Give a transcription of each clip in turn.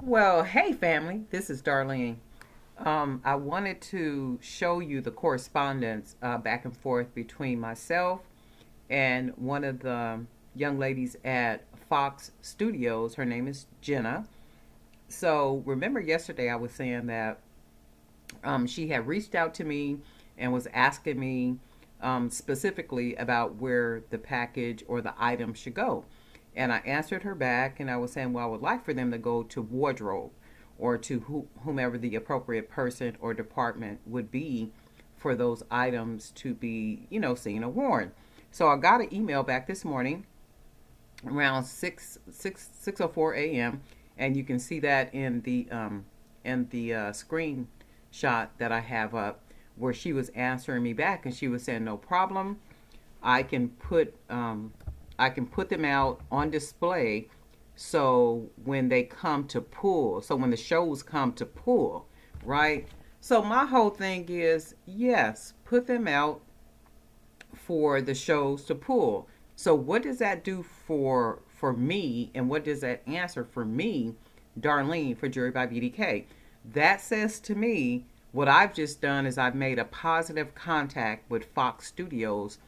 Well, hey family, this is Darlene. I wanted to show you the correspondence back and forth between myself and one of the young ladies at Fox Studios. Her name is Jenna. So remember yesterday I was saying that she had reached out to me and was asking me specifically about where the package or the item should go. And I answered her back and I was saying, well, I would like for them to go to wardrobe or to whomever the appropriate person or department would be for those items to be, seen or worn. So I got an email back this morning around 6:04 a.m. and you can see that in the screenshot that I have up where she was answering me back and she was saying no problem. I can put I can put them out on display so when they come to pull, so when the shows come to pull, right? So my whole thing is yes, put them out for the shows to pull. So what does that do for me, and what does that answer for me, Darlene, for Jewelry by BDK? That says to me what I've just done is I've made a positive contact with Fox Studios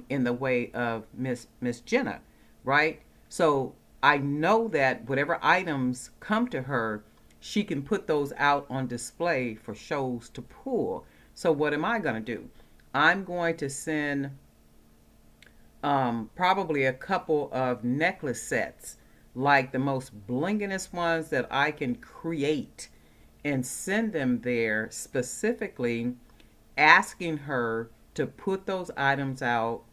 in the way of Miss Jenna, right? So I know that whatever items come to her, she can put those out on display for shows to pull. So what am I going to do? I'm going to send probably a couple of necklace sets, like the most blingingest ones that I can create, and send them there specifically asking her to put those items out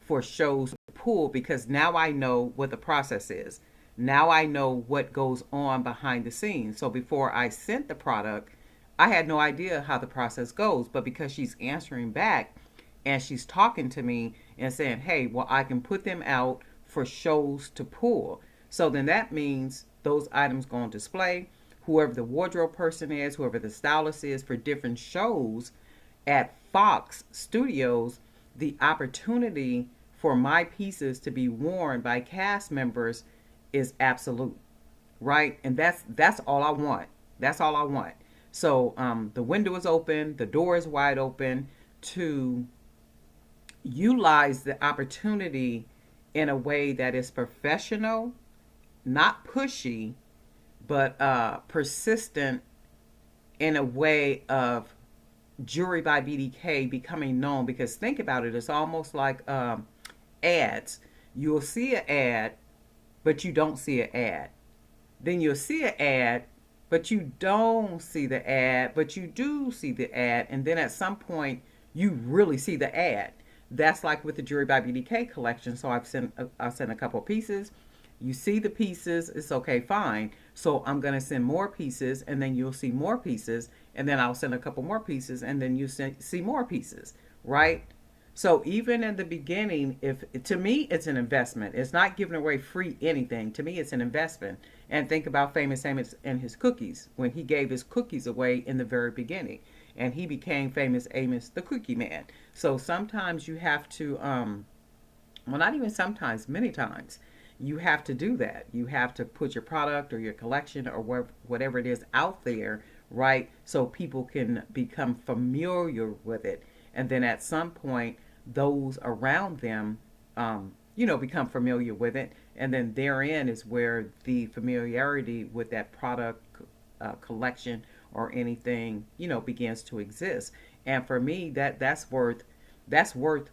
for shows to pull because now I know what the process is. Now I know what goes on behind the scenes. So before I sent the product, I had no idea how the process goes. But because she's answering back and she's talking to me and saying, hey, well, I can put them out for shows to pull. So then that means those items go on display. Whoever the wardrobe person is, whoever the stylist is for different shows at Fox Studios, the opportunity for my pieces to be worn by cast members is absolute, right? And that's all I want. That's all I want. So the window is open, the door is wide open to utilize the opportunity in a way that is professional, not pushy, but persistent in a way of Jewelry by BDK becoming known. Because think about it, it's almost like ads. You'll see an ad, but you don't see an ad. Then you'll see an ad, but you don't see the ad, but you do see the ad. And then at some point, you really see the ad. That's like with the Jewelry by BDK collection. So I've sent a couple of pieces. You see the pieces, it's okay, fine. So I'm going to send more pieces, and then you'll see more pieces, and then I'll send a couple more pieces, and then you see more pieces, right? So even in the beginning, if to me it's an investment. It's not giving away free anything. To me, it's an investment. And think about Famous Amos and his cookies when he gave his cookies away in the very beginning, and he became Famous Amos the Cookie Man. So sometimes you have to, well, not even sometimes, many times you have to do that. You have to put your product or your collection or whatever it is out there, right? So people can become familiar with it. And then at some point, those around them, become familiar with it. And then therein is where the familiarity with that product collection or anything, begins to exist. And for me, that's worth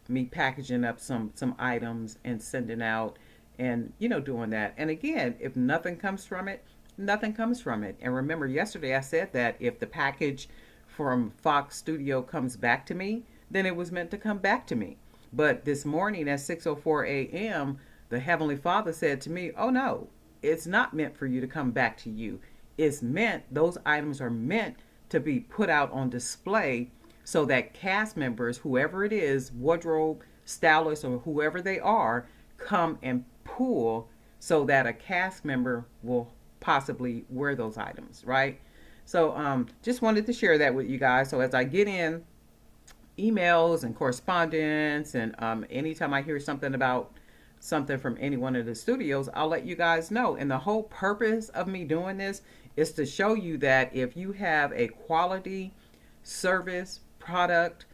me packaging up some items and sending out and doing that. And again, if nothing comes from it, nothing comes from it. And remember, yesterday I said that if the package from Fox Studio comes back to me, then it was meant to come back to me. But this morning at 6:04 a.m., the Heavenly Father said to me, oh no, it's not meant for you to come back to you. Those items are meant to be put out on display so that cast members, whoever it is, wardrobe, stylist, or whoever they are, come and pull so that a cast member will possibly wear those items, right? So just wanted to share that with you guys. So as I get in emails and correspondence and anytime I hear something about something from any one of the studios, I'll let you guys know. And the whole purpose of me doing this is to show you that if you have a quality service, product,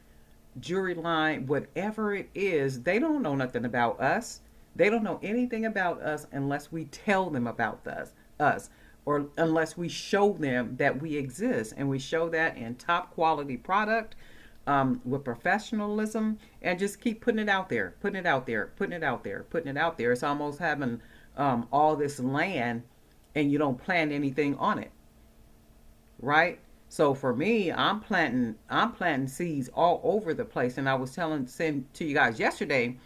jewelry line, whatever it is, they don't know nothing about us. They don't know anything about us unless we tell them about us, or unless we show them that we exist. And we show that in top quality product, with professionalism, and just keep putting it out there, putting it out there, putting it out there, putting it out there. It's almost having all this land and you don't plant anything on it, right? So for me, I'm planting seeds all over the place. And I was saying to you guys yesterday,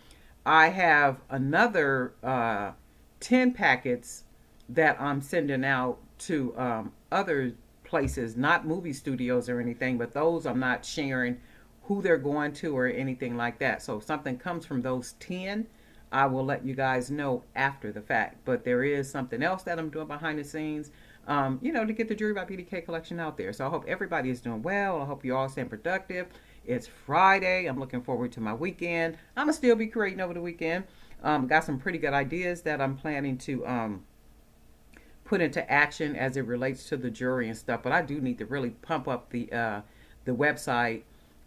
I have another 10 packets that I'm sending out to other places, not movie studios or anything, but those I'm not sharing who they're going to or anything like that. So if something comes from those 10, I will let you guys know after the fact. But there is something else that I'm doing behind the scenes, to get the Jewelry by BDK collection out there. So I hope everybody is doing well. I hope you all staying productive. It's Friday. I'm looking forward to my weekend. I'm going to still be creating over the weekend. Got some pretty good ideas that I'm planning to put into action as it relates to the jewelry and stuff. But I do need to really pump up the website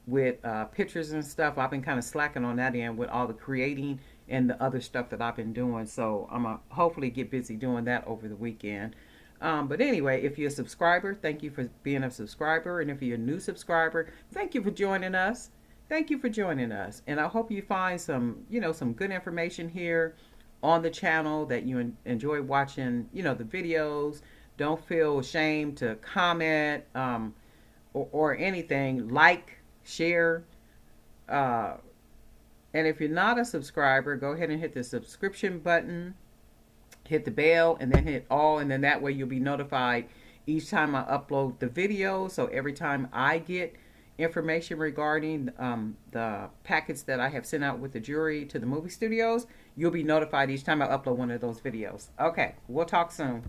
with pictures and stuff. I've been kind of slacking on that end with all the creating and the other stuff that I've been doing. So I'm going to hopefully get busy doing that over the weekend. But anyway, if you're a subscriber, thank you for being a subscriber. And if you're a new subscriber, thank you for joining us. Thank you for joining us. And I hope you find some good information here on the channel, that you enjoy watching, the videos. Don't feel ashamed to comment or anything. Like, share. And if you're not a subscriber, go ahead and hit the subscription button. Hit the bell and then hit all, and then that way you'll be notified each time I upload the video. So every time I get information regarding the packets that I have sent out with the jewelry to the movie studios, you'll be notified each time I upload one of those videos. Okay, we'll talk soon.